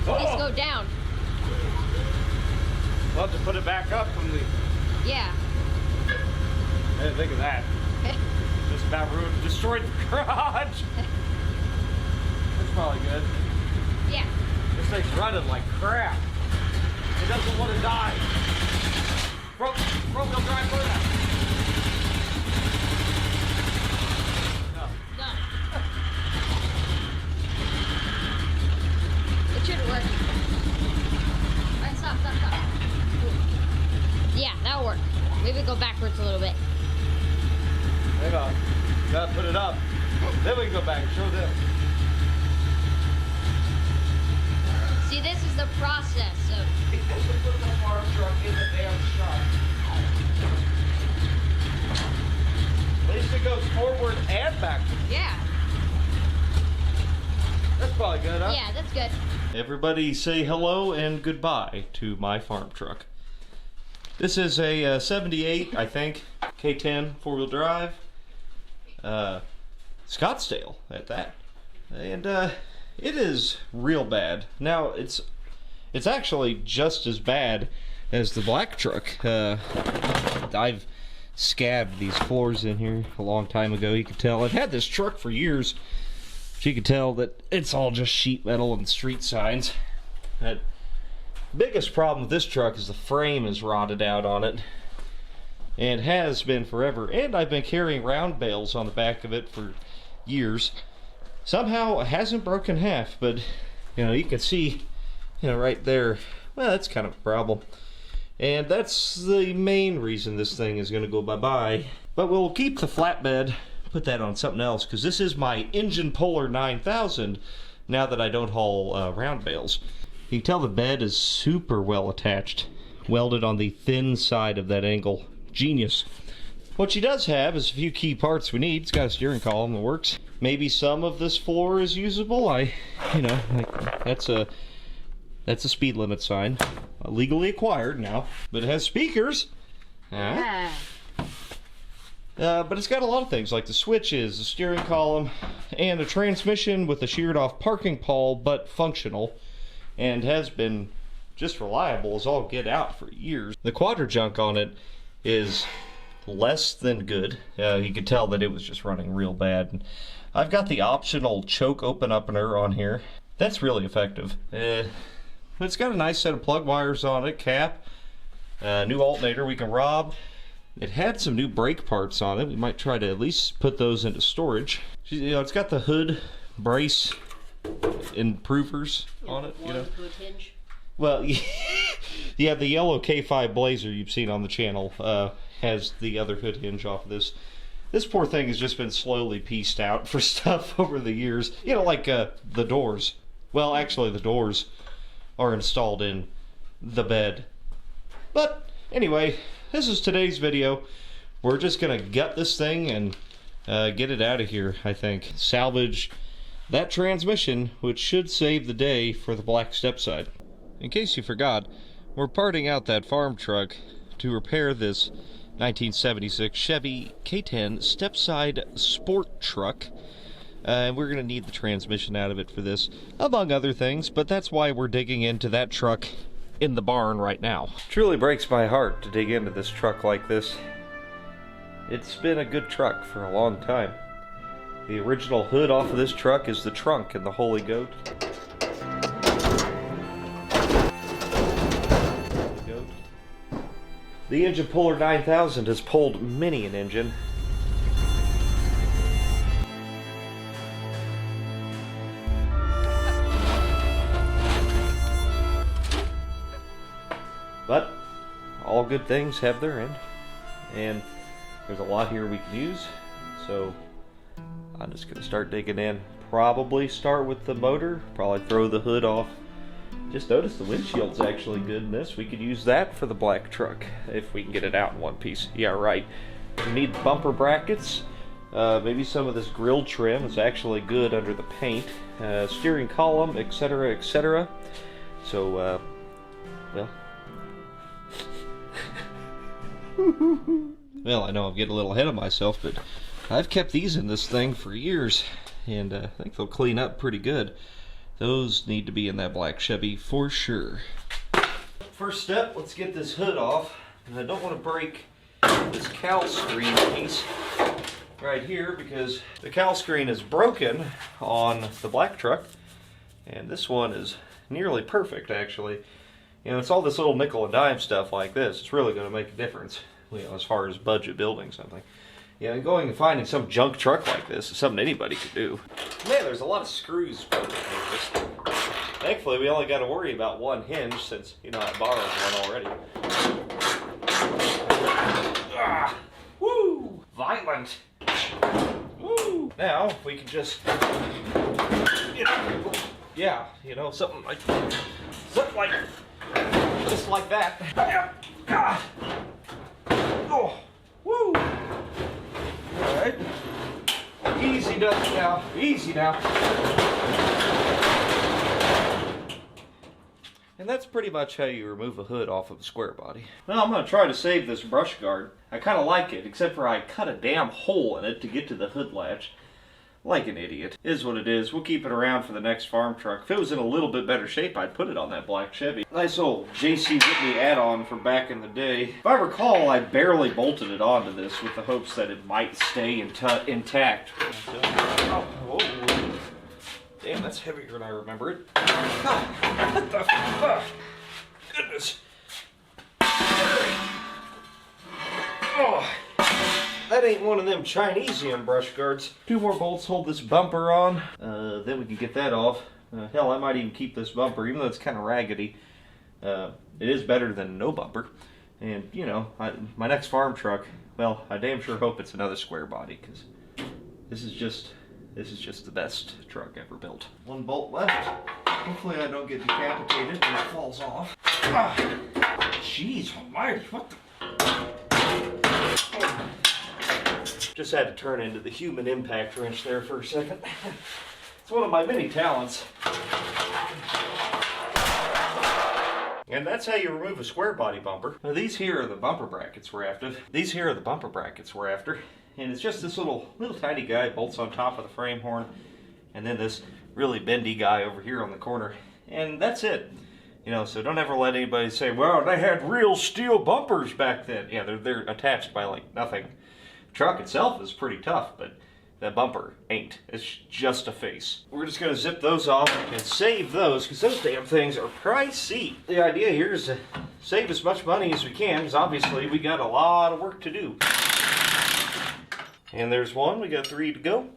Just go down. We'll have to put it back up from the... Yeah. I didn't think of that. Just about destroyed the garage. That's probably good. Yeah. This thing's running like crap. It doesn't want to die. Roadkill drive, put it out. No. No. It should work. Alright, stop. Yeah, that'll work. Maybe go backwards a little bit. Hang on. Gotta put it up. Then we can go back and show them. See, this is the process of... Put the farm truck in the damn shop. At least it goes forward and backwards. Yeah. That's probably good, huh? Yeah, that's good. Everybody say hello and goodbye to my farm truck. This is a 78, I think, K10 four-wheel drive. Scottsdale at that. And it is real bad. Now, it's actually just as bad as the black truck. I've scabbed these floors in here a long time ago. You can tell I've had this truck for years. But you can tell that it's all just sheet metal and street signs. The biggest problem with this truck is the frame is rotted out on it. And has been forever. And I've been carrying round bales on the back of it for years. Somehow it hasn't broken half, but you know, you can see, you know, right there, well, that's kind of a problem. And that's the main reason this thing is going to go bye-bye. But we'll keep the flatbed, put that on something else, because this is my Engine Puller 9000 now that I don't haul round bales. You can tell the bed is super well attached, welded on the thin side of that angle. Genius. What she does have is a few key parts we need. It's got a steering column that works. Maybe some of this floor is usable. That's a speed limit sign, legally acquired now, but it has speakers. Yeah. But it's got a lot of things like the switches, the steering column, and a transmission with a sheared off parking pole, but functional, and has been just reliable as all get out for years. The quadra junk on it is less than good. You could tell that it was just running real bad. I've got the optional choke opener on here. That's really effective. It's got a nice set of plug wires on it, cap, new alternator we can rob. It had some new brake parts on it. We might try to at least put those into storage. You know, it's got the hood brace improvers on it. You know. Hood hinge. Well, yeah, the yellow K5 Blazer you've seen on the channel has the other hood hinge off of this. This poor thing has just been slowly pieced out for stuff over the years. You know, like the doors. Well, actually, the doors are installed in the bed. But anyway, this is today's video. We're just gonna gut this thing and get it out of here, I think. Salvage that transmission, which should save the day for the black Stepside. In case you forgot, we're parting out that farm truck to repair this 1976 Chevy K10 Stepside sport truck. And we're going to need the transmission out of it for this, among other things, but that's why we're digging into that truck in the barn right now. It truly breaks my heart to dig into this truck like this. It's been a good truck for a long time. The original hood off of this truck is the trunk in the Holy Goat. The Engine Puller 9000 has pulled many an engine. But all good things have their end, and there's a lot here we can use, so I'm just going to start digging in. Probably start with the motor, probably throw the hood off. Just noticed the windshield's actually good in this. We could use that for the black truck if we can get it out in one piece. Yeah, right. We need bumper brackets. Maybe some of this grill trim is actually good under the paint. Steering column, etc., etc. So, well. Well, I know I'm getting a little ahead of myself, but I've kept these in this thing for years, and I think they'll clean up pretty good. Those need to be in that black Chevy for sure. First step, let's get this hood off. And I don't want to break this cowl screen piece right here because the cowl screen is broken on the black truck. And this one is nearly perfect, actually. You know, it's all this little nickel and dime stuff like this. It's really going to make a difference, you know, as far as budget building something. Yeah, and going and finding some junk truck like this is something anybody could do. Man, there's a lot of screws. Thankfully, we only got to worry about one hinge since, you know, I borrowed one already. Ah, woo! Violent! Woo! Now, we can just, you know, yeah, you know, something like, just like that. Ah. Oh, woo! Alright. Easy does it now. Easy now. And that's pretty much how you remove a hood off of a square body. Now I'm going to try to save this brush guard. I kind of like it, except for I cut a damn hole in it to get to the hood latch. Like an idiot. Is what it is. We'll keep it around for the next farm truck. If it was in a little bit better shape, I'd put it on that black Chevy. Nice old J.C. Whitney add-on from back in the day. If I recall, I barely bolted it onto this with the hopes that it might stay intact. Oh, whoa. Damn, that's heavier than I remember it. Oh, what the fuck? Goodness. Oh. That ain't one of them Chinesian brush guards. 2 more bolts hold this bumper on. Then we can get that off. Hell, I might even keep this bumper, even though it's kind of raggedy. It is better than no bumper. And, you know, my next farm truck, well, I damn sure hope it's another square body, because this is just the best truck ever built. 1 bolt left. Hopefully I don't get decapitated when it falls off. Ah, jeez almighty, what the... Oh. Just had to turn into the human impact wrench there for a second. It's one of my many talents. And that's how you remove a square body bumper. Now these here are the bumper brackets we're after. And it's just this little tiny guy bolts on top of the frame horn. And then this really bendy guy over here on the corner. And that's it. You know, so don't ever let anybody say, well, they had real steel bumpers back then. Yeah, they're attached by like nothing. The truck itself is pretty tough, but that bumper ain't. It's just a face. We're just going to zip those off and save those, because those damn things are pricey. The idea here is to save as much money as we can, because obviously we got a lot of work to do. And there's one. We got 3 to go.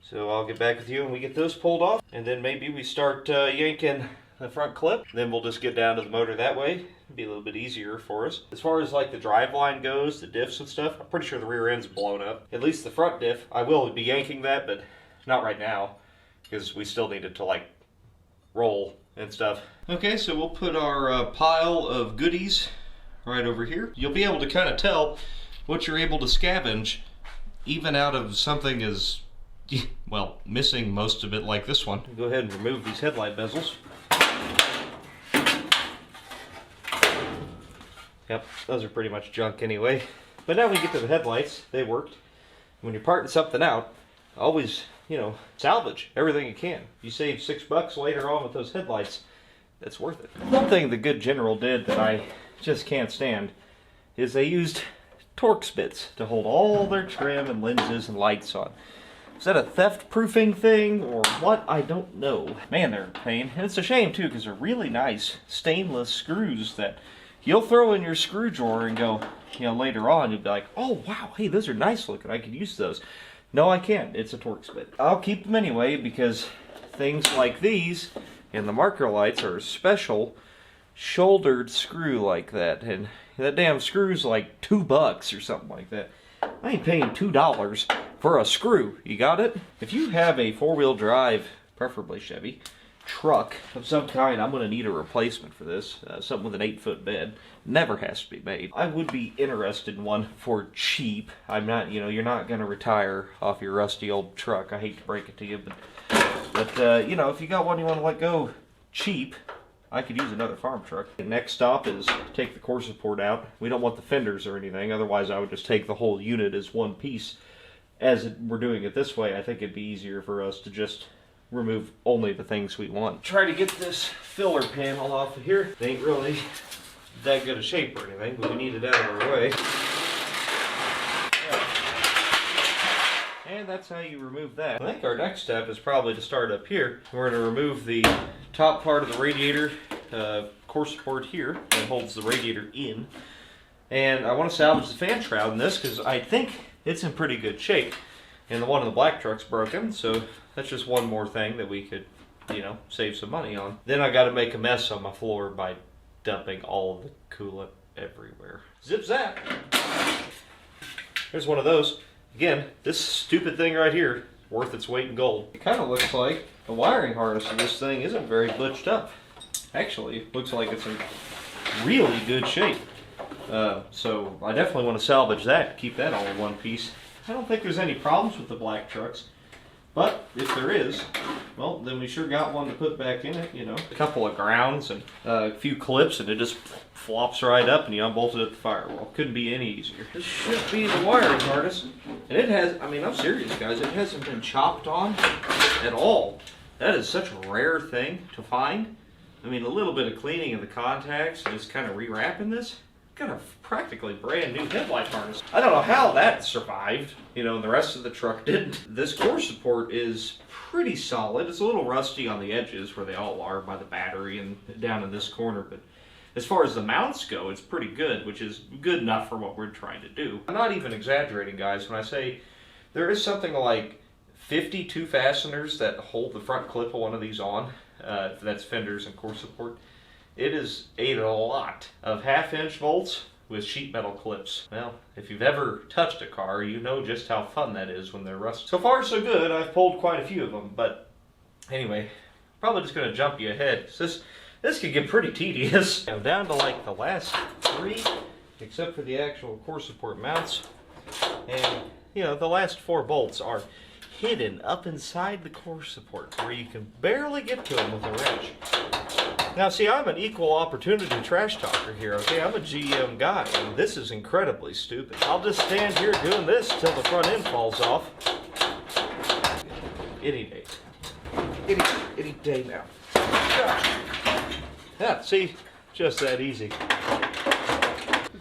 So I'll get back with you when we get those pulled off. And then maybe we start yanking the front clip. Then we'll just get down to the motor that way. It'll be a little bit easier for us. As far as like the drive line goes, the diffs and stuff, I'm pretty sure the rear end's blown up. At least the front diff. I will be yanking that, but not right now, because we still need it to like roll and stuff. Okay, so we'll put our pile of goodies right over here. You'll be able to kind of tell what you're able to scavenge, even out of something as, well, missing most of it like this one. Go ahead and remove these headlight bezels. Yep, those are pretty much junk anyway. But now we get to the headlights. They worked. When you're parting something out, always, you know, salvage everything you can. You save $6 later on with those headlights, that's worth it. One thing the good General did that I just can't stand is they used Torx bits to hold all their trim and lenses and lights on. Is that a theft-proofing thing or what? I don't know. Man, they're a pain. And it's a shame, too, because they're really nice stainless screws that you'll throw in your screw drawer and go, you know, later on, you'll be like, oh, wow, hey, those are nice looking. I could use those. No, I can't. It's a Torx bit. I'll keep them anyway because things like these and the marker lights are a special shouldered screw like that. And that damn screw's like $2 or something like that. I ain't paying $2 for a screw. You got it? If you have a 4-wheel drive, preferably Chevy, truck of some kind, I'm going to need a replacement for this. Something with an 8-foot bed. Never has to be made. I would be interested in one for cheap. I'm not, you know, you're not going to retire off your rusty old truck. I hate to break it to you, but you know, if you got one you want to let go cheap, I could use another farm truck. The next stop is take the core support out. We don't want the fenders or anything, otherwise I would just take the whole unit as one piece. As we're doing it this way, I think it'd be easier for us to just remove only the things we want. Try to get this filler panel off of here. It ain't really that good a shape or anything, but we need it out of our way. And that's how you remove that. I think our next step is probably to start up here. We're going to remove the top part of the radiator core support here that holds the radiator in. And I want to salvage the fan shroud in this because I think it's in pretty good shape. And the one in the black truck's broken, so that's just one more thing that we could, you know, save some money on. Then I got to make a mess on my floor by dumping all of the coolant everywhere. Zip zap! There's one of those. Again, this stupid thing right here, worth its weight in gold. It kind of looks like the wiring harness of this thing isn't very butched up. Actually, it looks like it's in really good shape. So I definitely want to salvage that, keep that all in one piece. I don't think there's any problems with the black trucks, but if there is, well, then we sure got one to put back in it, you know. A couple of grounds and a few clips and it just flops right up and you unbolt it at the firewall. Couldn't be any easier. This should be the wiring harness. And it has, I mean, I'm serious guys, it hasn't been chopped on at all. That is such a rare thing to find. I mean, a little bit of cleaning of the contacts and just kind of rewrapping this. Got a practically brand new headlight harness. I don't know how that survived, you know, and the rest of the truck didn't. This core support is pretty solid. It's a little rusty on the edges where they all are by the battery and down in this corner, but as far as the mounts go, it's pretty good, which is good enough for what we're trying to do. I'm not even exaggerating, guys, when I say there is something like 52 fasteners that hold the front clip of one of these on. That's fenders and core support. It is a lot of 1/2-inch bolts with sheet metal clips. Well, if you've ever touched a car, you know just how fun that is when they're rusty. So far, so good. I've pulled quite a few of them, but anyway, probably just going to jump you ahead. This could get pretty tedious. I'm down to like the last 3, except for the actual core support mounts. And, you know, the last 4 bolts are hidden up inside the core support where you can barely get to them with a wrench. Now, see, I'm an equal opportunity trash talker here, okay? I'm a GM guy, and this is incredibly stupid. I'll just stand here doing this till the front end falls off. Any day. Any day now. Yeah, see? Just that easy.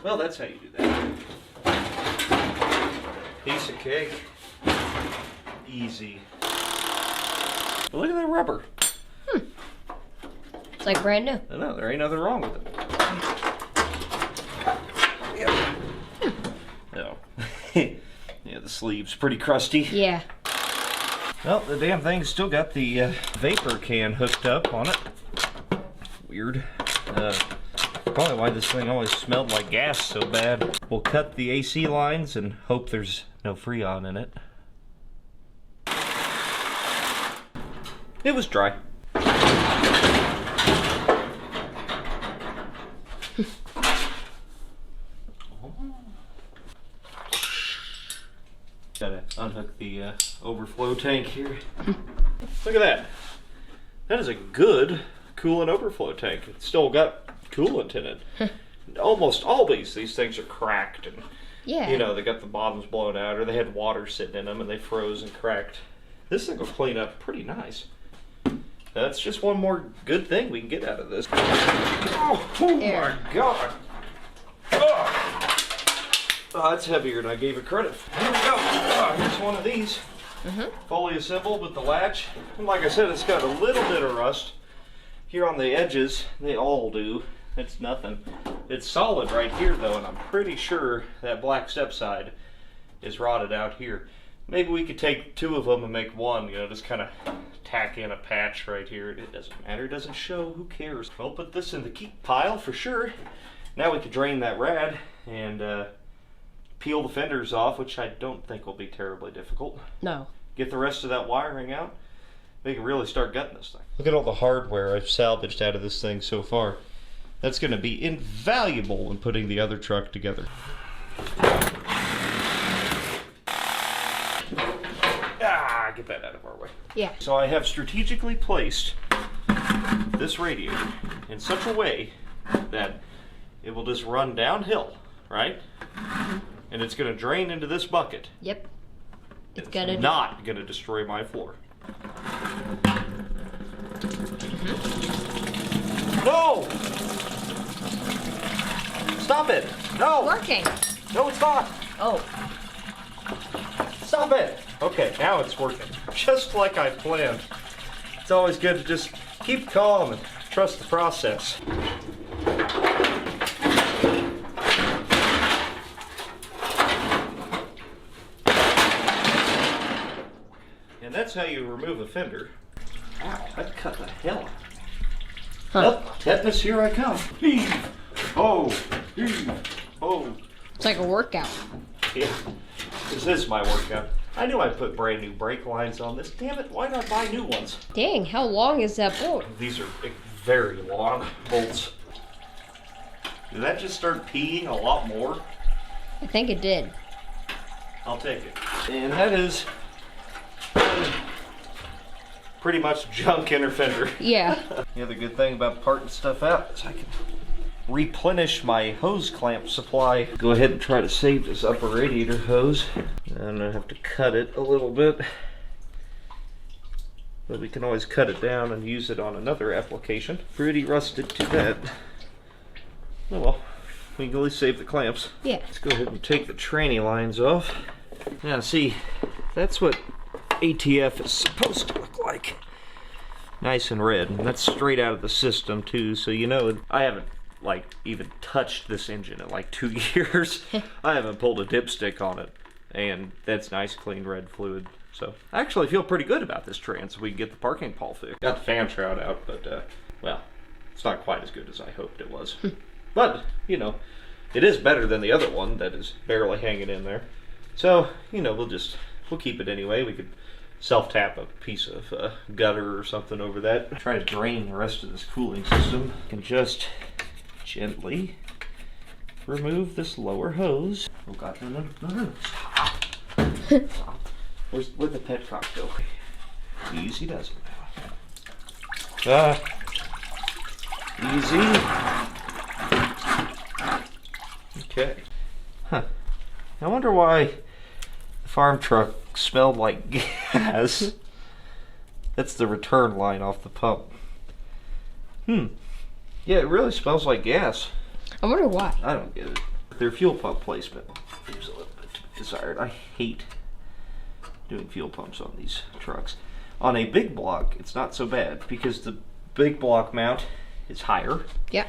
Well, that's how you do that. Piece of cake. Easy. But look at that rubber. It's like brand new. I know, there ain't nothing wrong with it. Yeah. No. Yeah, the sleeve's pretty crusty. Yeah. Well, the damn thing's still got the vapor can hooked up on it. Weird. Probably why this thing always smelled like gas so bad. We'll cut the AC lines and hope there's no Freon in it. It was dry. Gotta unhook the overflow tank here. Look at that. That is a good coolant overflow tank. It's still got coolant in it. Almost always these things are cracked and Yeah. you know, they got the bottoms blown out or they had water sitting in them and they froze and cracked. This thing will clean up pretty nice. That's just one more good thing we can get out of this. Oh my God. Oh, that's heavier than I gave it credit for. Here we go. Oh, here's one of these. Fully assembled with the latch. And like I said, it's got a little bit of rust here on the edges. They all do. It's nothing. It's solid right here though, and I'm pretty sure that black Stepside is rotted out here. Maybe we could take 2 of them and make one, you know, just kind of tack in a patch right here. It doesn't matter, it doesn't show, who cares? We'll put this in the keep pile for sure. Now we could drain that rad and peel the fenders off, which I don't think will be terribly difficult. No. Get the rest of that wiring out. We can really start gutting this thing. Look at all the hardware I've salvaged out of this thing so far. That's going to be invaluable when putting the other truck together. Get that out of our way. Yeah. So I have strategically placed this radiator in such a way that it will just run downhill, right? And it's going to drain into this bucket. Yep. It's not going to destroy my floor. No! Stop it! No! Working. No, it's not! Oh. Stop it! Okay, now it's working. Just like I planned. It's always good to just keep calm and trust the process. And that's how you remove a fender. Ow, that cut the hell out. Huh. Well, tetanus, here I come. Heave! Oh! Heave! Oh! It's like a workout. Yeah, this is my workout. I knew I'd put brand new brake lines on this. Damn it, why not buy new ones? Dang, how long is that bolt? These are very long bolts. Did that just start peeing a lot more? I think it did. I'll take it. And that is pretty much junk inner fender. Yeah. The other good thing about parting stuff out is I can replenish my hose clamp supply. Go ahead and try to save this upper radiator hose. I'm gonna have to cut it a little bit, but we can always cut it down and use it on another application. Pretty rusted to that. Oh well, we can at least save the clamps. Yeah. Let's go ahead and take the tranny lines off. Now see, that's what ATF is supposed to look like. Nice and red, and that's straight out of the system too, so you know I haven't like even touched this engine in like 2 years. I haven't pulled a dipstick on it, and that's nice clean red fluid. So I actually feel pretty good about this trans. We can get the parking pole fixed. Got the fan shroud out, but well, it's not quite as good as I hoped it was. But you know, it is better than the other one that is barely hanging in there. So you know, we'll keep it anyway. We could self-tap a piece of gutter or something over that. Try to drain the rest of this cooling system. Can just gently remove this lower hose. Oh god, no. Where'd the petcock go? Easy does it now. Easy. Okay. Huh. I wonder why the farm truck smelled like gas. That's the return line off the pump. Yeah, it really smells like gas. I wonder why. I don't get it. Their fuel pump placement leaves a little bit to be desired. I hate doing fuel pumps on these trucks. On a big block, it's not so bad because the big block mount is higher. Yeah.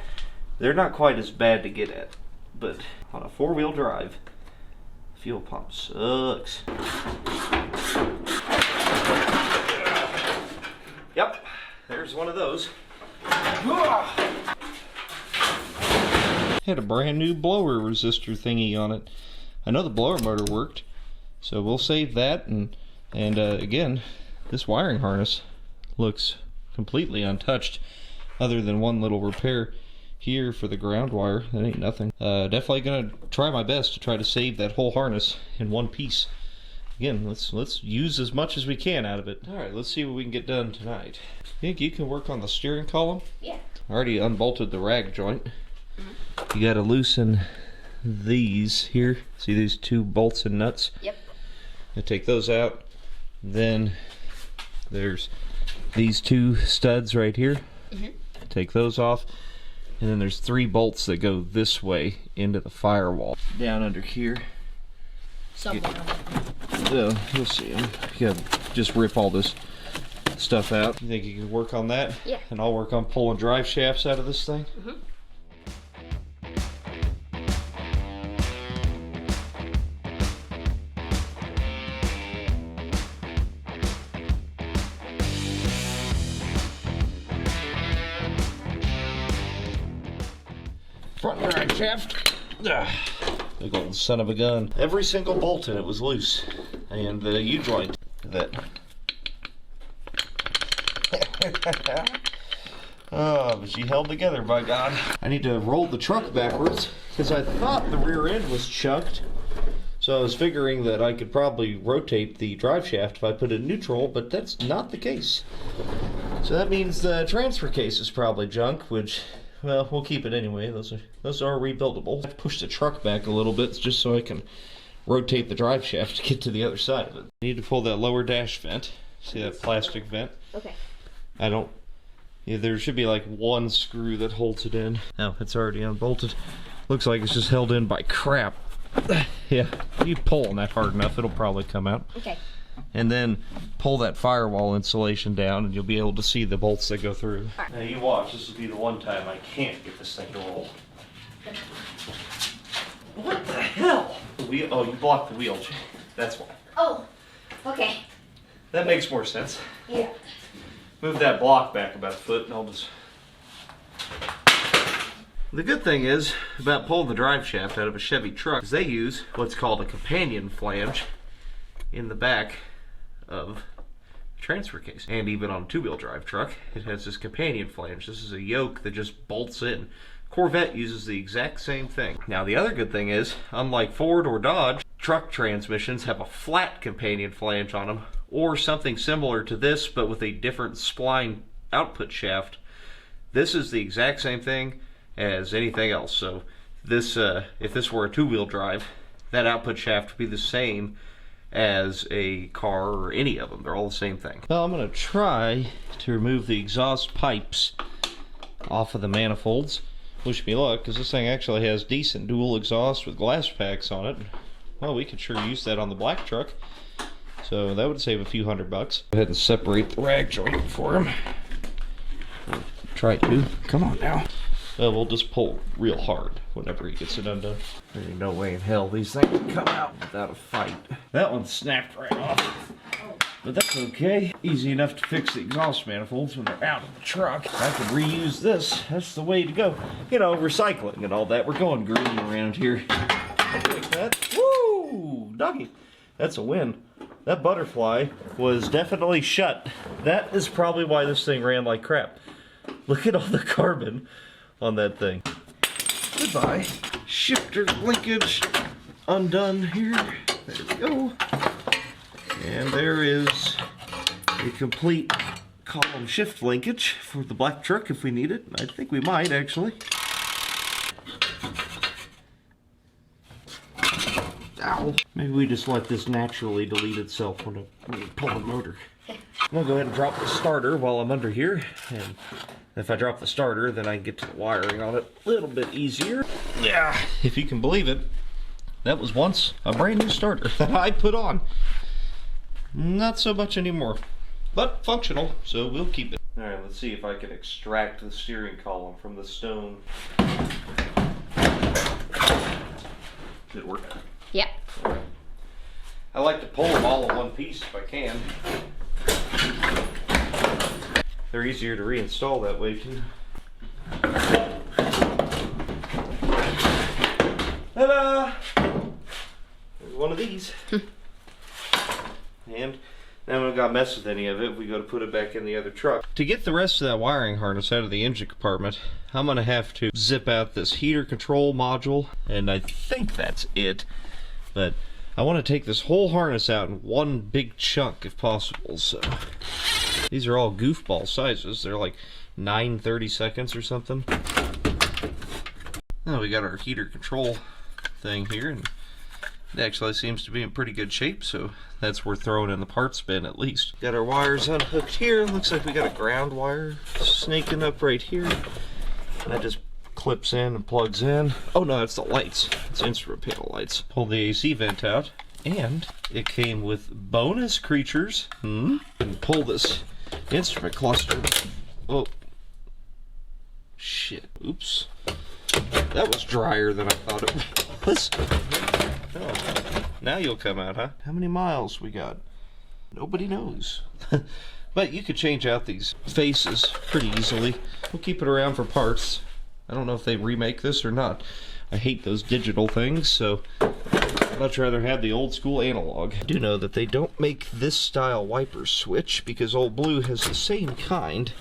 They're not quite as bad to get at, but on a four-wheel drive, fuel pump sucks. Yep, there's one of those. Had a brand new blower resistor thingy on it. I know the blower motor worked, so we'll save that. And again, this wiring harness looks completely untouched, other than one little repair here for the ground wire. That ain't nothing. Definitely gonna try my best to try to save that whole harness in one piece. Again, let's use as much as we can out of it. All right, let's see what we can get done tonight. Think you can work on the steering column? Yeah. I already unbolted the rag joint. You gotta loosen these here. See these two bolts and nuts? Yep. I take those out. Then there's these two studs right here. Take those off. And then there's 3 bolts that go this way into the firewall. Down under here. Somewhere. So you'll see them. You gotta just rip all this stuff out. You think you can work on that? Yeah. And I'll work on pulling drive shafts out of this thing? Front drive shaft. Big old son of a gun. Every single bolt in it was loose. And the U-joint that. Oh, but she held together, by God. I need to roll the truck backwards because I thought the rear end was chucked. So I was figuring that I could probably rotate the drive shaft if I put it in neutral, but that's not the case. So that means the transfer case is probably junk, which, well, we'll keep it anyway. Those are rebuildable. I pushed the truck back a little bit just so I can rotate the drive shaft to get to the other side of it. I need to pull that lower dash vent. See that plastic vent? Okay. I don't Yeah, there should be like one screw that holds it in. Now it's already unbolted. Looks like it's just held in by crap. Yeah, if you pull on that hard enough, it'll probably come out. Okay. And then pull that firewall insulation down and you'll be able to see the bolts that go through. Right. Now you watch, this will be the one time I can't get this thing to roll. What the hell? Oh, you blocked the wheel. That's why. Oh, okay. That makes more sense. Yeah. Move that block back about a foot and I'll just... The good thing is about pulling the drive shaft out of a Chevy truck is they use what's called a companion flange in the back of the transfer case. And even on a two-wheel drive truck, it has this companion flange. This is a yoke that just bolts in. Corvette uses the exact same thing. Now the other good thing is, unlike Ford or Dodge, truck transmissions have a flat companion flange on them, or something similar to this but with a different spline output shaft. This is the exact same thing as anything else. So this, if this were a two-wheel drive, that output shaft would be the same as a car or any of them. They're all the same thing. Well, I'm going to try to remove the exhaust pipes off of the manifolds. Wish me luck, because this thing actually has decent dual exhaust with glass packs on it. Well, we could sure use that on the black truck. So that would save a few $100. Go ahead and separate the rag joint for him. Try to. Come on now. Well, we'll just pull real hard whenever he gets it undone. There ain't no way in hell these things can come out without a fight. That one snapped right off. But that's okay. Easy enough to fix the exhaust manifolds when they're out of the truck. I could reuse this. That's the way to go. You know, recycling and all that. We're going green around here. Like that. Woo! Doggy. That's a win. That butterfly was definitely shut. That is probably why this thing ran like crap. Look at all the carbon on that thing. Goodbye. Shifter linkage undone here. There we go. And there is a complete column shift linkage for the black truck if we need it. I think we might actually. Ow. Maybe we just let this naturally delete itself when we pull the motor. I'm gonna go ahead and drop the starter while I'm under here. And if I drop the starter, then I can get to the wiring on it a little bit easier. Yeah, if you can believe it, that was once a brand new starter that I put on. Not so much anymore, but functional, so we'll keep it. All right, let's see if I can extract the steering column from the stone. Did it work? Yep. Right. I like to pull them all in one piece if I can. They're easier to reinstall that way too. Ta-da! There's one of these. And now when we got to mess with any of it, we go to put it back in the other truck. To get the rest of that wiring harness out of the engine compartment, I'm going to have to zip out this heater control module, and I think that's it. But I want to take this whole harness out in one big chunk if possible. So these are all goofball sizes. They're like 9/32 or something. Now we got our heater control thing here, and it actually seems to be in pretty good shape, so that's worth throwing in the parts bin at least. Got our wires unhooked here. Looks like we got a ground wire snaking up right here. That just clips in and plugs in. Oh no, it's the lights. It's instrument panel lights. Pull the AC vent out, and it came with bonus creatures. And pull this instrument cluster. Oh. Shit. Oops. That was drier than I thought it was. Oh, now you'll come out, huh? How many miles we got? Nobody knows. But you could change out these faces pretty easily. We'll keep it around for parts. I don't know if they remake this or not. I hate those digital things, so I'd much rather have the old school analog. I do know that they don't make this style wiper switch because Old Blue has the same kind.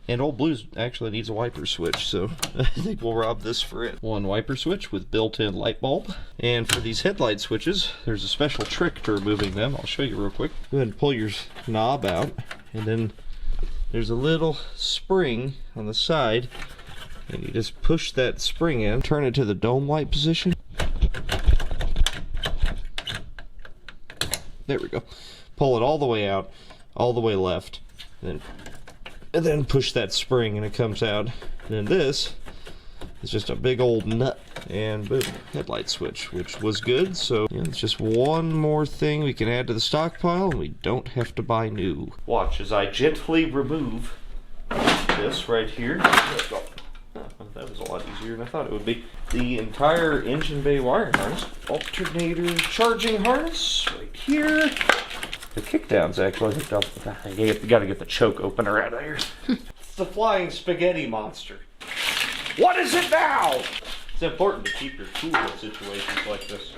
And Old Blue actually needs a wiper switch, so I think we'll rob this for it. One wiper switch with built-in light bulb. And for these headlight switches, there's a special trick to removing them. I'll show you real quick. Go ahead and pull your knob out, and then there's a little spring on the side, and you just push that spring in, turn it to the dome light position. There we go. Pull it all the way out, all the way left, then and then push that spring and it comes out. And then this is just a big old nut, and boom, headlight switch, which was good. So yeah, it's just one more thing we can add to the stockpile, and we don't have to buy new. Watch as I gently remove this right here. Oh, that was a lot easier than I thought it would be. The entire engine bay wire harness, alternator charging harness right here. The kickdowns actually hooked up. You gotta get the choke opener out of here. It's the flying spaghetti monster. What is it now? It's important to keep your cool in situations like this.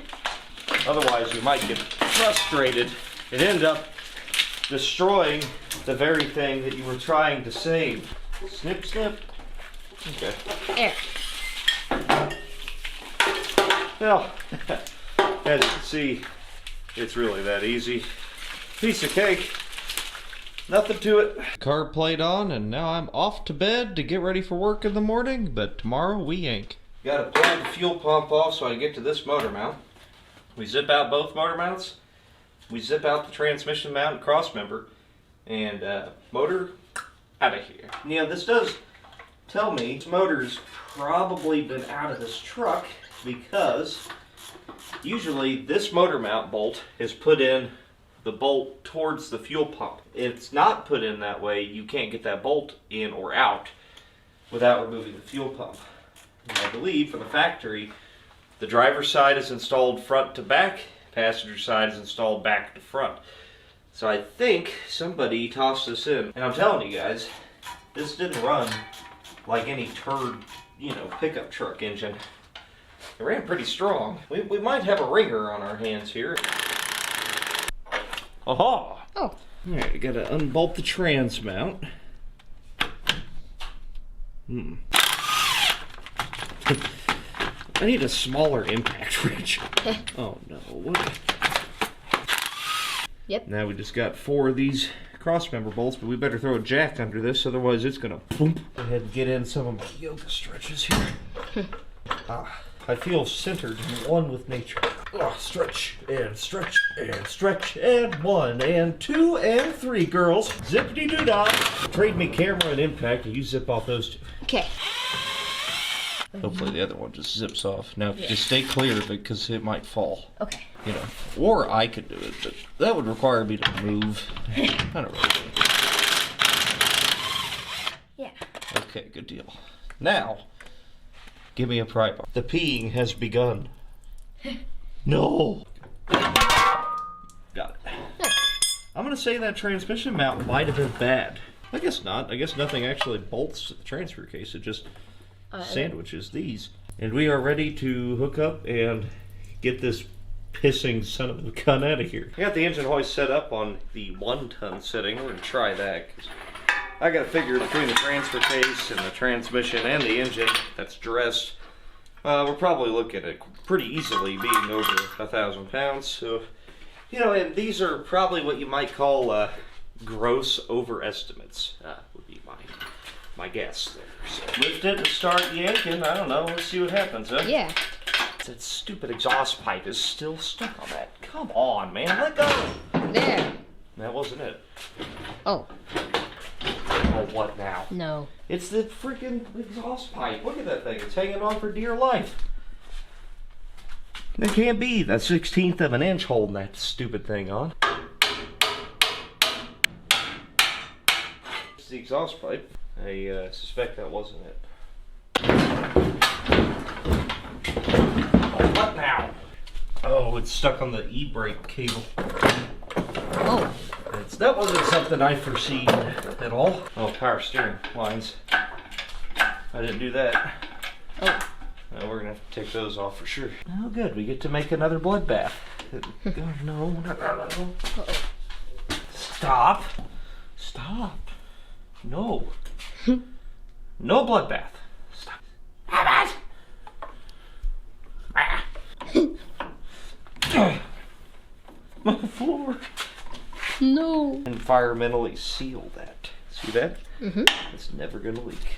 Otherwise, you might get frustrated and end up destroying the very thing that you were trying to save. Snip, snip. Okay. There. Well, as you can see, it's really that easy. Piece of cake. Nothing to it. Carb plate on, and now I'm off to bed to get ready for work in the morning, but tomorrow we ain't. Gotta pull the fuel pump off so I get to this motor mount. We zip out both motor mounts. We zip out the transmission mount and cross member, and motor out of here. Now this does tell me this motor's probably been out of this truck, because usually this motor mount bolt is put in the bolt towards the fuel pump. If it's not put in that way, you can't get that bolt in or out without removing the fuel pump. And I believe from the factory, the driver's side is installed front to back, passenger side is installed back to front. So I think somebody tossed this in. And I'm telling you guys, this didn't run like any turd, pickup truck engine. It ran pretty strong. We might have a ringer on our hands here. Aha! Oh. Alright, gotta unbolt the trans mount. I need a smaller impact wrench. Oh no, what? Yep. Now we just got 4 of these cross member bolts, but we better throw a jack under this, otherwise it's gonna boom. Go ahead and get in some of my yoga stretches here. I feel centered and one with nature. Stretch and stretch and stretch, and 1 and 2 and 3, girls. Zippity doo dah. Trade me camera and impact, and you zip off those 2. Okay. Hopefully the other one just zips off. Now just stay clear of it, because it might fall. Okay. Or I could do it, but that would require me to move. I don't really. Yeah. Okay, good deal. Now, give me a pry bar. The peeing has begun. No! Got it. I'm gonna say that transmission mount might have been bad. I guess not. I guess nothing actually bolts to the transfer case. It just sandwiches these. And we are ready to hook up and get this pissing son of a gun out of here. I got the engine hoist set up on the 1-ton setting. We're gonna try that, 'cause I gotta figure between the transfer case and the transmission and the engine that's dressed, we're probably looking at pretty easily being over 1,000 pounds. So, and these are probably what you might call gross overestimates, would be my guess there. So lift it and start yanking. I don't know. Let's see what happens, huh? Yeah. That stupid exhaust pipe is still stuck on that. Come on, man. Let go. There. That wasn't it. Oh. Oh, what now? No. It's the freaking exhaust pipe. Look at that thing. It's hanging on for dear life. There can't be a 1/16 of an inch holding that stupid thing on. It's the exhaust pipe. I suspect that wasn't it. Oh, what now? Oh, it's stuck on the e-brake cable. Oh. That wasn't something I foreseen at all. Oh, power steering lines. I didn't do that. Oh. Well, we're gonna have to take those off for sure. Oh, good. We get to make another bloodbath. Oh, no. Stop. Stop. No. No bloodbath. Stop. My floor. No. Environmentally seal that. See that? Mm-hmm. It's never gonna leak.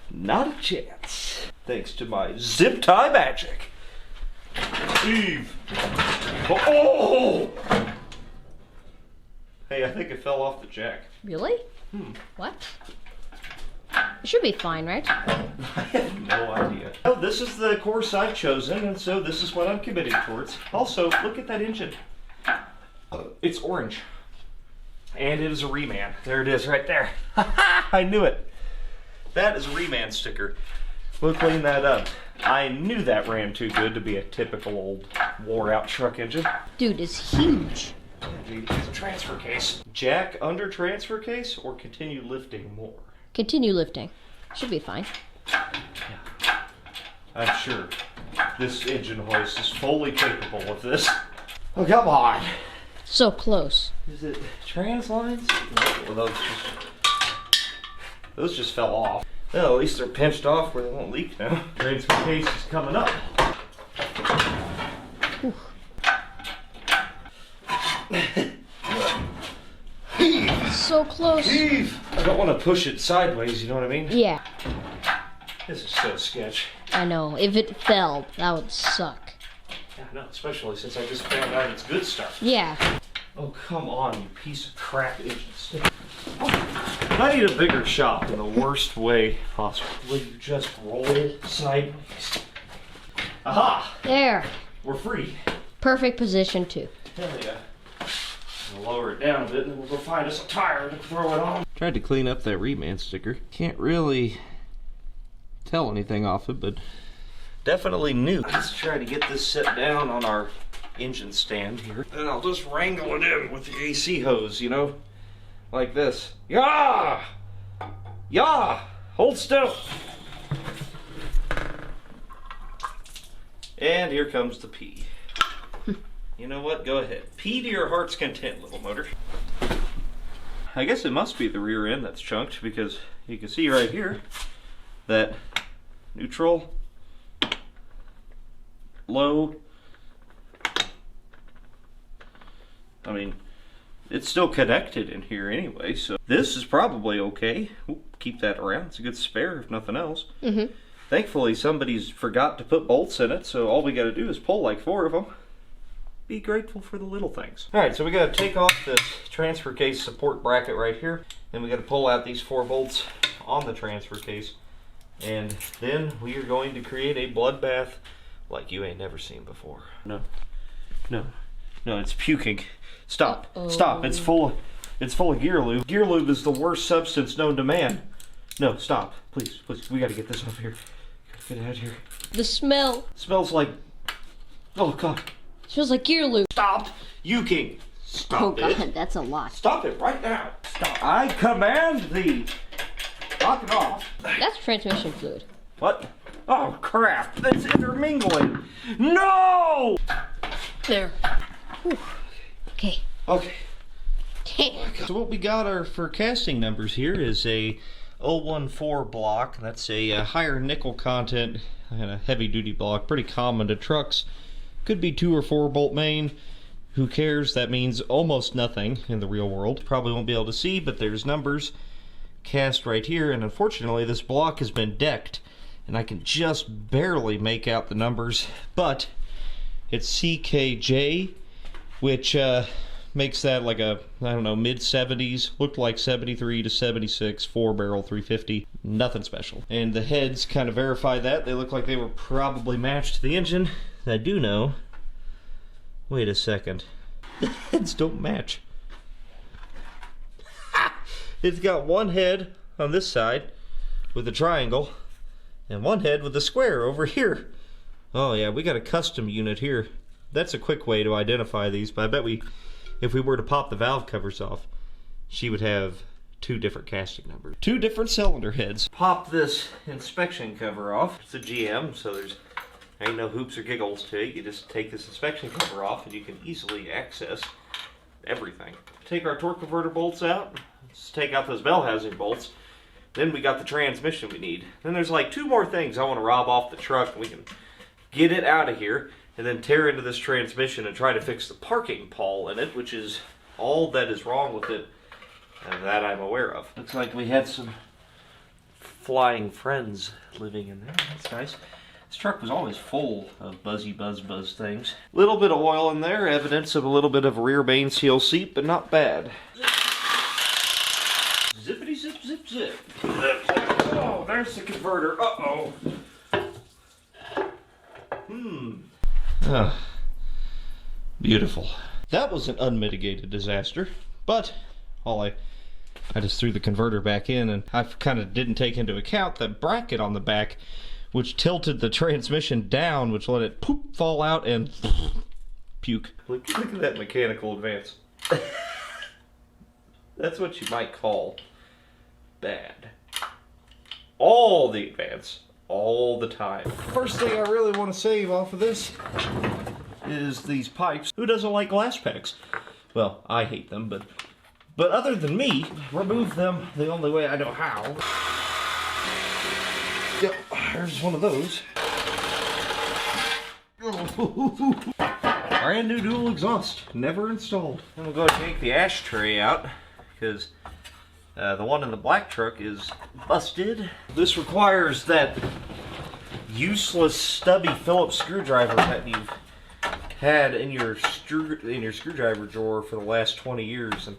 Not a chance. Thanks to my zip tie magic. Steve. Oh! Hey, I think it fell off the jack. Really? What? It should be fine, right? I have no idea. Oh, this is the course I've chosen, and so this is what I'm committing towards. Also, look at that engine. It's orange. And it is a reman. There it is right there. I knew it. That is a reman sticker. We'll clean that up. I knew that ran too good to be a typical old wore-out truck engine. Dude, it's huge. It's a transfer case. Jack under transfer case or continue lifting more? Continue lifting. Should be fine. Yeah. I'm sure this engine hoist is fully capable of this. Oh, come on. So close. Is it trans lines? No, those just fell off. Well, at least they're pinched off where they won't leak now. Transfer case is coming up. So close. Heave! I don't want to push it sideways, you know what I mean? Yeah, This is so sketch. I know. If it fell, that would suck. Yeah, no, especially since I just found out it's good stuff. Yeah. Oh, come on, you piece of crap engine stick. I need a bigger shop in the worst way possible. Will you just roll sideways? Aha! There. We're free. Perfect position, too. Hell yeah. We'll lower it down a bit and then we'll go find us a tire to throw it on. Tried to clean up that reman sticker. Can't really tell anything off it, but definitely new. Let's try to get this set down on our engine stand here. And I'll just wrangle it in with the AC hose, you know? Like this. Yah! Yah! Hold still! And here comes the pee. You know what? Go ahead. Pee to your heart's content, little motor. I guess it must be the rear end that's chunked because you can see right here that neutral, low. I mean, it's still connected in here anyway, so this is probably okay. We'll keep that around. It's a good spare if nothing else. Mm-hmm. Thankfully, somebody's forgot to put bolts in it, so all we got to do is pull like 4 of them. Be grateful for the little things. All right, so we got to take off this transfer case support bracket right here. Then we got to pull out these 4 bolts on the transfer case. And then we are going to create a bloodbath like you ain't never seen before. No, no, no, it's puking. Stop, stop, it's full of gear lube. Gear lube is the worst substance known to man. No, stop, please, please, we got to get this off here. Get it out of here. The smell. Smells like, oh God. Smells like gear lube. Stop puking. Stop it. Oh God, that's a lot. Stop it right now. Stop. I command thee. Knock it off. That's transmission fluid. What? Oh crap, that's intermingling. No! There. Whew. Okay. Okay. Damn. So what we got for casting numbers here is a 014 block. That's a higher nickel content and a heavy duty block. Pretty common to trucks. Could be 2 or 4 bolt main. Who cares? That means almost nothing in the real world. Probably won't be able to see, but there's numbers cast right here. And unfortunately, this block has been decked, and I can just barely make out the numbers. But it's CKJ, which makes that like a, I don't know, mid-70s. Looked like 73 to 76, 4-barrel 350. Nothing special. And the heads kind of verify that. They look like they were probably matched to the engine. I do know. Wait a second. The heads don't match. It's got one head on this side with a triangle and one head with a square over here. Oh yeah, we got a custom unit here. That's a quick way to identify these, but I bet if we were to pop the valve covers off, she would have 2 different casting numbers. 2 different cylinder heads. Pop this inspection cover off. It's a GM, so there's ain't no hoops or giggles to it. You just take this inspection cover off and you can easily access everything. Take our torque converter bolts out. Let's take out those bell housing bolts. Then we got the transmission we need. Then there's like 2 more things I want to rob off the truck, and we can get it out of here and then tear into this transmission and try to fix the parking pawl in it, which is all that is wrong with it that I'm aware of. Looks like we had some flying friends living in there. That's nice. This truck was always full of buzzy buzz things. Little bit of oil in there, evidence of a little bit of a rear main seal seep, but not bad. Zippity it. Oh, there's the converter. Uh-oh. Beautiful. That was an unmitigated disaster, but I just threw the converter back in, and I kind of didn't take into account the bracket on the back, which tilted the transmission down, which let it poop, fall out, and puke. Look at that mechanical advance. That's what you might call bad. All the advance, all the time. First thing I really want to save off of this is these pipes. Who doesn't like glass packs? Well, I hate them, but other than me, remove them the only way I know how. Yep, there's one of those. Brand new dual exhaust, never installed. I'm gonna go take the ashtray out because the one in the black truck is busted. This requires that useless stubby Phillips screwdriver that you've had in your screwdriver drawer for the last 20 years and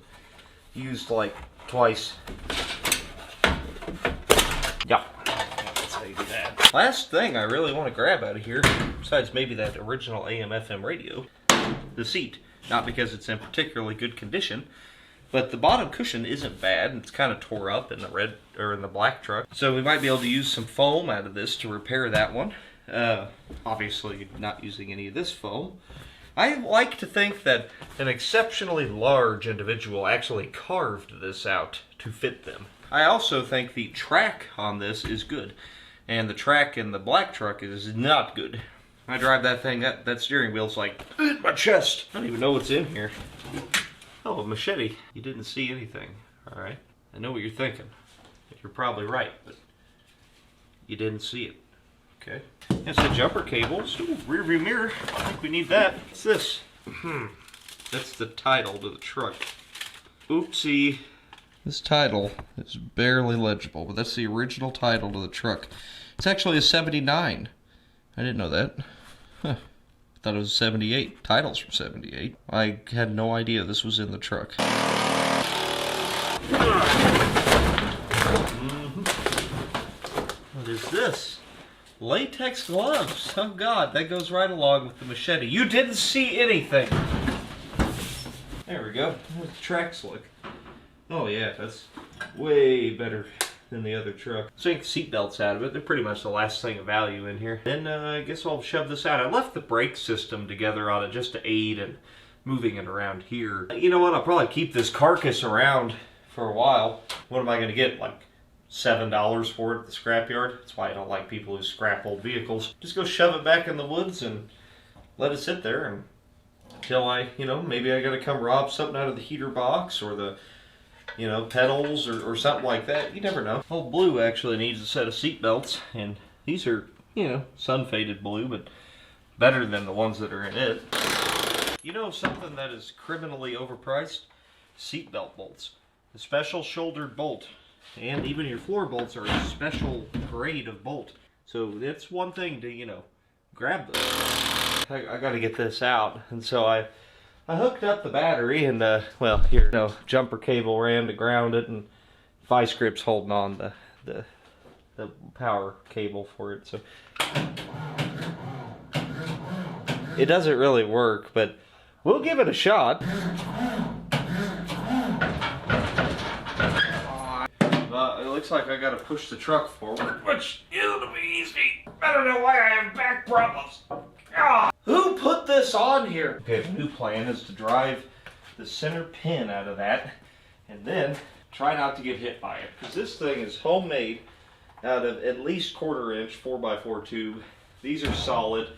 used like twice. Yeah, that's how you do that. Last thing I really want to grab out of here, besides maybe that original AM/FM radio, the seat. Not because it's in particularly good condition, but the bottom cushion isn't bad. It's kind of tore up in the red or in the black truck, so we might be able to use some foam out of this to repair that one. Obviously not using any of this foam. I like to think that an exceptionally large individual actually carved this out to fit them. I also think the track on this is good, and the track in the black truck is not good. I drive that thing, that steering wheel's like in my chest. I don't even know what's in here. Oh, a machete. You didn't see anything, all right? I know what you're thinking. You're probably right, but you didn't see it. Okay. It's a jumper cables. Ooh, rear view mirror. I think we need that. What's this? That's the title to the truck. Oopsie. This title is barely legible, but that's the original title to the truck. It's actually a 79. I didn't know that. Huh. I thought it was 78. Title's from 78. I had no idea this was in the truck. What is this? Latex gloves. Oh God, that goes right along with the machete. You didn't see anything. There we go. The tracks look. Oh yeah, that's way better than the other truck. So you can seat belts out of it. They're pretty much the last thing of value in here. Then I guess I'll shove this out. I left the brake system together on it just to aid in moving it around here. You know what? I'll probably keep this carcass around for a while. What am I going to get? Like $7 for it at the scrapyard? That's why I don't like people who scrap old vehicles. Just go shove it back in the woods and let it sit there and until I, maybe I gotta come rob something out of the heater box or the, pedals or something like that. You never know. Old Blue actually needs a set of seat belts, and these are, sun-faded blue, but better than the ones that are in it. You know something that is criminally overpriced? Seat belt bolts. The special shouldered bolt. And even your floor bolts are a special grade of bolt. So that's one thing to, grab those. I gotta get this out. And so I hooked up the battery and, here, jumper cable ran to ground it, and vice grip's holding on the power cable for it. So it doesn't really work, but we'll give it a shot. It looks like I gotta push the truck forward, which isn't easy. I don't know why I have back problems. Who put this on here? Okay, the new plan is to drive the center pin out of that and then try not to get hit by it. Because this thing is homemade out of at least 1/4 inch 4x4 tube. These are solid.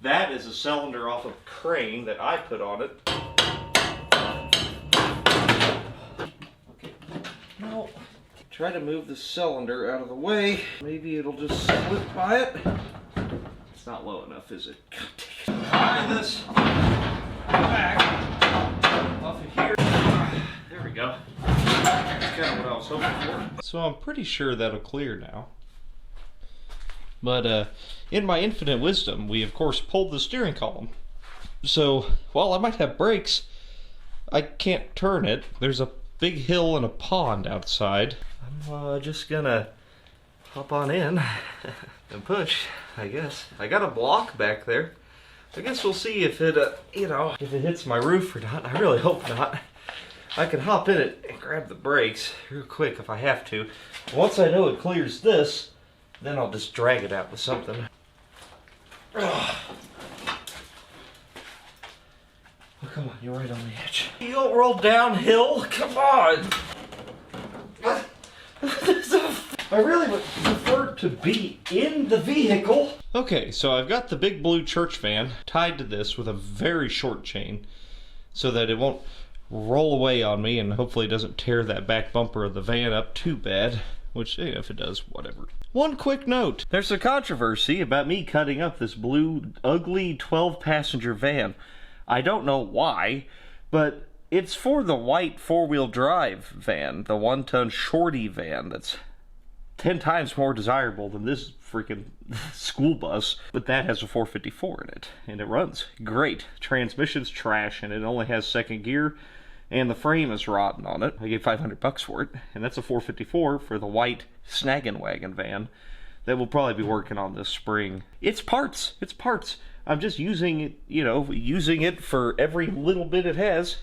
That is a cylinder off of a crane that I put on it. Okay, no. Try to move the cylinder out of the way. Maybe it'll just slip by it. It's not low enough, is it? Try this back off of here. There we go. That's kind of what I was hoping for. So I'm pretty sure that'll clear now. But in my infinite wisdom, we of course pulled the steering column. So while I might have brakes, I can't turn it. There's a big hill and a pond outside. I'm just gonna hop on in and push, I guess. I got a block back there. I guess we'll see if it, if it hits my roof or not. I really hope not. I can hop in it and grab the brakes real quick if I have to. Once I know it clears this, then I'll just drag it out with something. Oh, come on, you're right on the edge. You don't roll downhill, come on! I really would prefer to be in the vehicle. Okay, so I've got the big blue church van tied to this with a very short chain so that it won't roll away on me and hopefully doesn't tear that back bumper of the van up too bad, which, if it does, whatever. One quick note. There's a controversy about me cutting up this blue, ugly 12-passenger van. I don't know why, but it's for the white four-wheel drive van, the 1-ton shorty van that's 10 times more desirable than this freaking school bus, but that has a 454 in it, and it runs great. Transmission's trash, and it only has second gear, and the frame is rotten on it. I gave $500 for it, and that's a 454 for the white snaggin' wagon van that will probably be working on this spring. It's parts. It's parts. I'm just using it, using it for every little bit it has.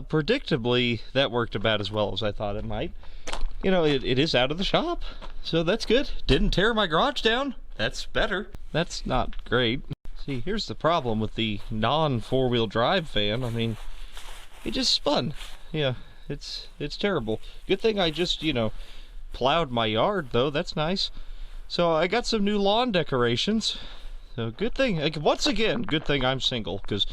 Predictably, that worked about as well as I thought it might. It is out of the shop, so that's good. Didn't tear my garage down. That's better. That's not great. See, here's the problem with the non-four-wheel drive van. I mean, it just spun. Yeah, it's terrible. Good thing I just, plowed my yard, though. That's nice. So I got some new lawn decorations. So good thing, once again, good thing I'm single, because,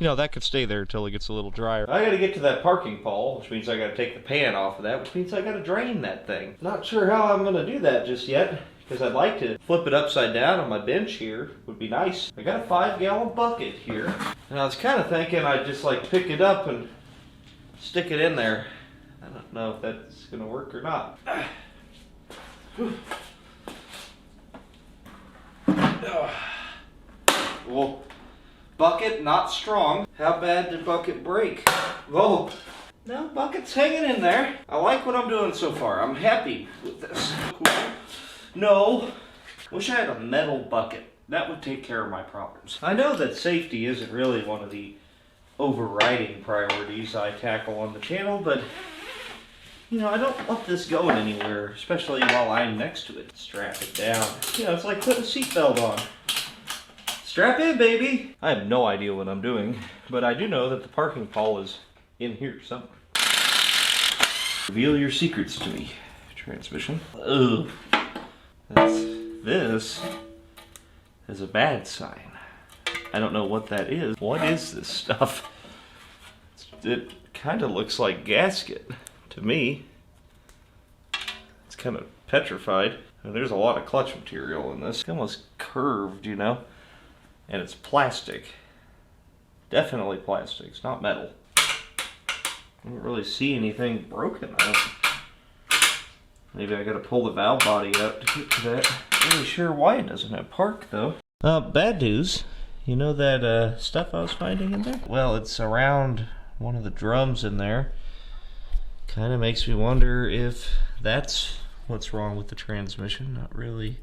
that could stay there until it gets a little drier. I gotta get to that parking pole, which means I gotta take the pan off of that, which means I gotta drain that thing. Not sure how I'm gonna do that just yet, because I'd like to flip it upside down on my bench here. Would be nice. I got a 5-gallon bucket here, and I was kind of thinking I'd just pick it up and stick it in there. I don't know if that's gonna work or not. Well, bucket not strong. How bad did bucket break? Whoa. No, bucket's hanging in there. I like what I'm doing so far. I'm happy with this. Cool. No. Wish I had a metal bucket. That would take care of my problems. I know that safety isn't really one of the overriding priorities I tackle on the channel, but I don't want this going anywhere, especially while I'm next to it. Strap it down. It's like putting a seatbelt on. Strap in, baby! I have no idea what I'm doing, but I do know that the parking pole is in here somewhere. Reveal your secrets to me, transmission. Ugh. This is a bad sign. I don't know what that is. What is this stuff? It kind of looks like gasket to me. It's kind of petrified. And there's a lot of clutch material in this. It's almost curved, And it's plastic. Definitely plastic. It's not metal. I don't really see anything broken. Maybe I gotta pull the valve body out to get to that. I'm not really sure why it doesn't have park, though. Bad news. You know that stuff I was finding in there? Well, it's around one of the drums in there. Kind of makes me wonder if that's what's wrong with the transmission. Not really.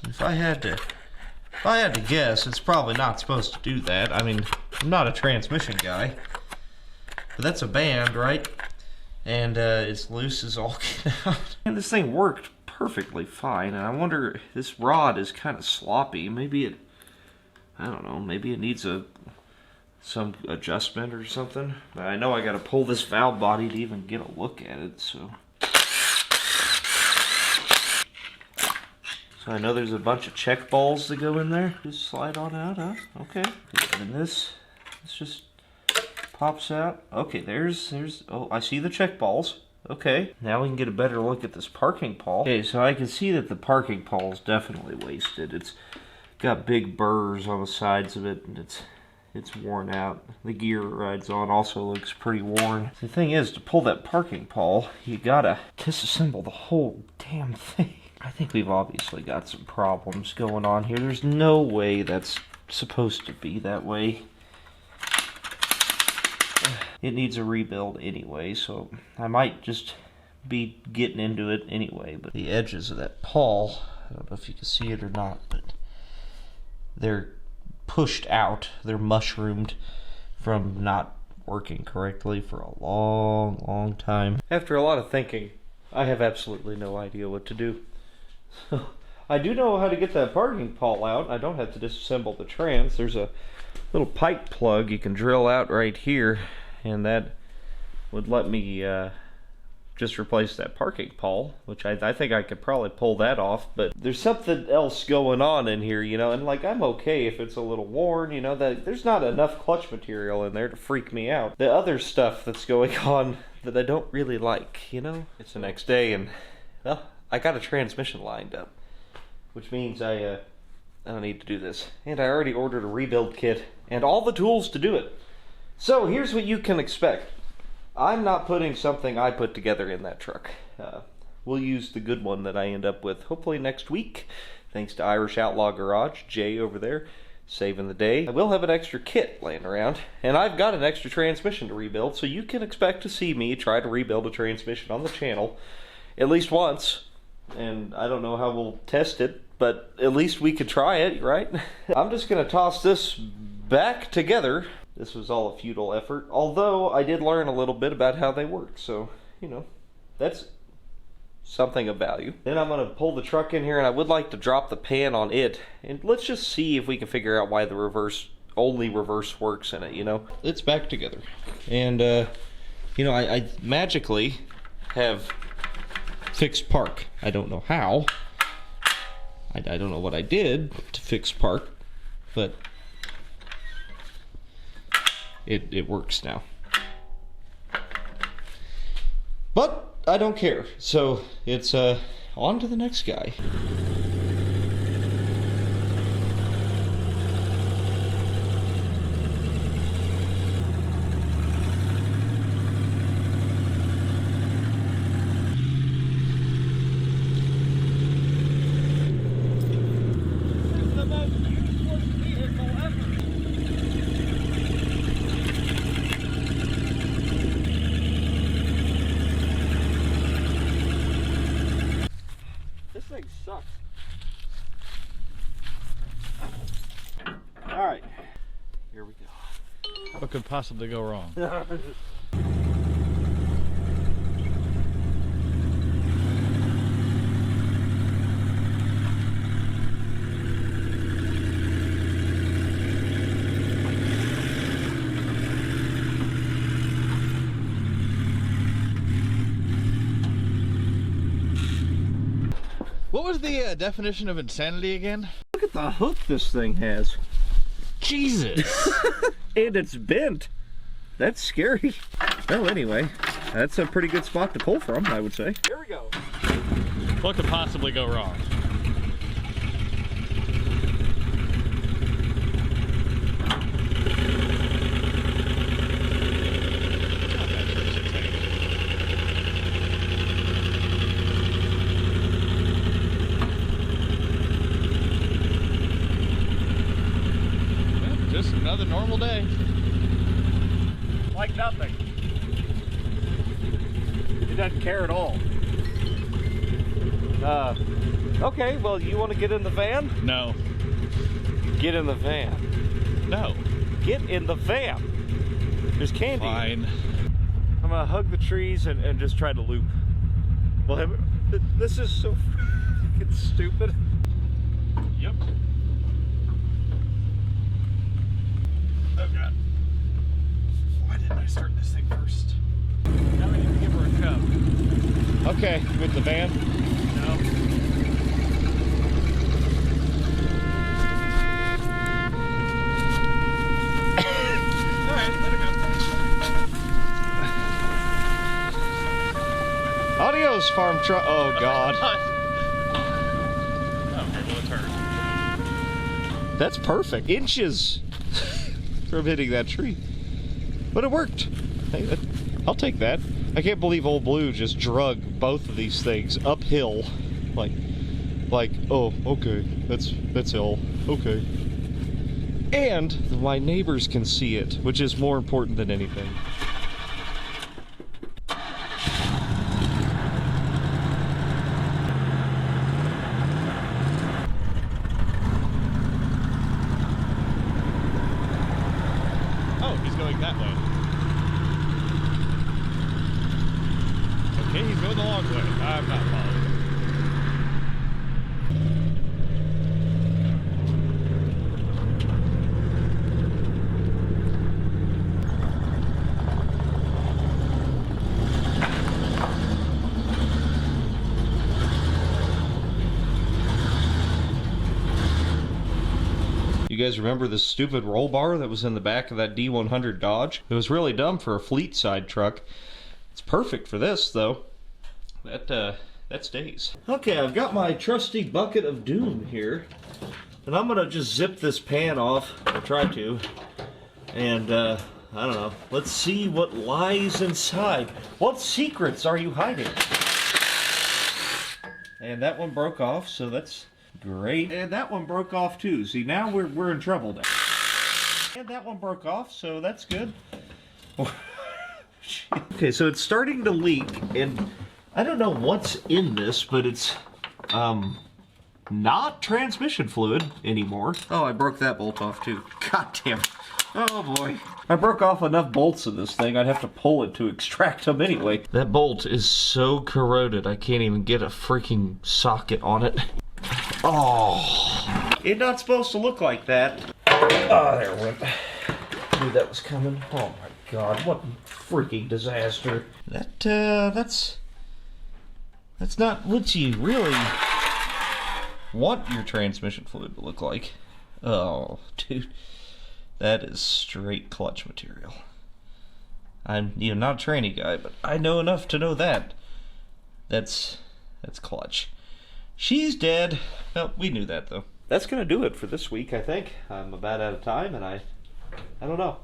If I had to guess, it's probably not supposed to do that. I mean, I'm not a transmission guy. But that's a band, right? And it's loose as all get out. And this thing worked perfectly fine. And I wonder, this rod is kind of sloppy. Maybe I don't know, maybe it needs some adjustment or something. But I know I gotta pull this valve body to even get a look at it, so. So I know there's a bunch of check balls that go in there. Just slide on out, huh? Okay. And this just pops out. Okay, there's, oh, I see the check balls. Okay, now we can get a better look at this parking pole. Okay, so I can see that the parking pole is definitely wasted. It's got big burrs on the sides of it, and it's worn out. The gear it rides on also looks pretty worn. The thing is, to pull that parking pole, you gotta disassemble the whole damn thing. I think we've obviously got some problems going on here. There's no way that's supposed to be that way. It needs a rebuild anyway, so I might just be getting into it anyway. But the edges of that pawl, I don't know if you can see it or not, but they're pushed out. They're mushroomed from not working correctly for a long, long time. After a lot of thinking, I have absolutely no idea what to do. I do know how to get that parking pawl out. I don't have to disassemble the trans. There's a little pipe plug you can drill out right here, and that would let me just replace that parking pawl, which I think I could probably pull that off. But there's something else going on in here, you know, and like I'm okay if it's a little worn, you know, that there's not enough clutch material in there to freak me out. The other stuff that's going on that I don't really like, you know. It's the next day, and well, I got a transmission lined up, which means I don't need to do this. And I already ordered a rebuild kit and all the tools to do it. So here's what you can expect. I'm not putting something I put together in that truck. We'll use the good one that I end up with hopefully next week. Thanks to Irish Outlaw Garage, Jay over there, saving the day. I will have an extra kit laying around, and I've got an extra transmission to rebuild, so you can expect to see me try to rebuild a transmission on the channel at least once. And I don't know how we'll test it, but at least we could try it, right? I'm just gonna toss this back together. This was all a futile effort, although I did learn a little bit about how they work, so, you know, that's something of value. Then I'm gonna pull the truck in here, and I would like to drop the pan on it, and let's just see if we can figure out why the only reverse works in it, you know? It's back together, and, you know, I magically have fixed park. I don't know how. I don't know what I did to fix park, but it works now. But I don't care. So it's on to the next guy. Sucks. All right, here we go. What could possibly go wrong? What was the definition of insanity again? Look at the hook this thing has. Jesus! And it's bent. That's scary. Well, anyway, that's a pretty good spot to pull from, I would say. Here we go. What could possibly go wrong? Just another normal day. Like nothing. It doesn't care at all. Okay, well, you want to get in the van? No. Get in the van. No. Get in the van. There's candy. Fine. I'm gonna hug the trees and just try to loop. Well, this is so freaking stupid. Yep. Oh god. Why didn't I start this thing first? Now we need to give her a cup. Okay, with the van? No. Alright, let her go. Adios, farm truck. Oh god. Oh, here, well, it turned. That's perfect. Inches from hitting that tree. But it worked. Hey, I'll take that. I can't believe Old Blue just drug both of these things uphill. Like, Like, oh, okay, that's all, okay. And my neighbors can see it, which is more important than anything. Oh, he's going that way. Okay, he's going the long way. I'm not following. You guys remember the stupid roll bar that was in the back of that D100 Dodge? It was really dumb for a fleet side truck. It's perfect for this, though. That stays. Okay, I've got my trusty bucket of doom here. And I'm gonna just zip this pan off, or try to. And, I don't know. Let's see what lies inside. What secrets are you hiding? And that one broke off, so that's great. And that one broke off too. See, now we're in trouble now. And that one broke off, so that's good. Okay, so it's starting to leak, and I don't know what's in this, but it's not transmission fluid anymore. Oh, I broke that bolt off too. God damn it. Oh boy. I broke off enough bolts in this thing, I'd have to pull it to extract them anyway. That bolt is so corroded, I can't even get a freaking socket on it. Oh, it's not supposed to look like that. Oh, there it went. Knew that was coming. Oh my God, what a freaking disaster. That's not what you really want your transmission fluid to look like. Oh, dude, that is straight clutch material. I'm not a tranny guy, but I know enough to know that. That's clutch. She's dead. Well, we knew that though. That's gonna do it for this week, I think. I'm about out of time, and I don't know.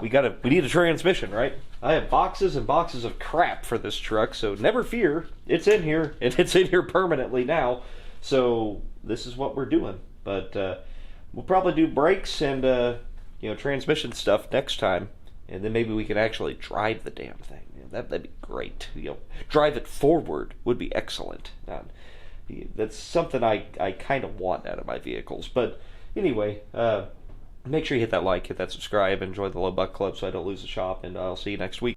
We need a transmission, right? I have boxes and boxes of crap for this truck, so never fear. It's in here, and it's in here permanently now. So this is what we're doing. But we'll probably do brakes and transmission stuff next time, and then maybe we can actually drive the damn thing. That'd be great. Drive it forward would be excellent. That's something I kind of want out of my vehicles. But anyway, make sure you hit that like, hit that subscribe, enjoy the Low Buck Club so I don't lose the shop, and I'll see you next week.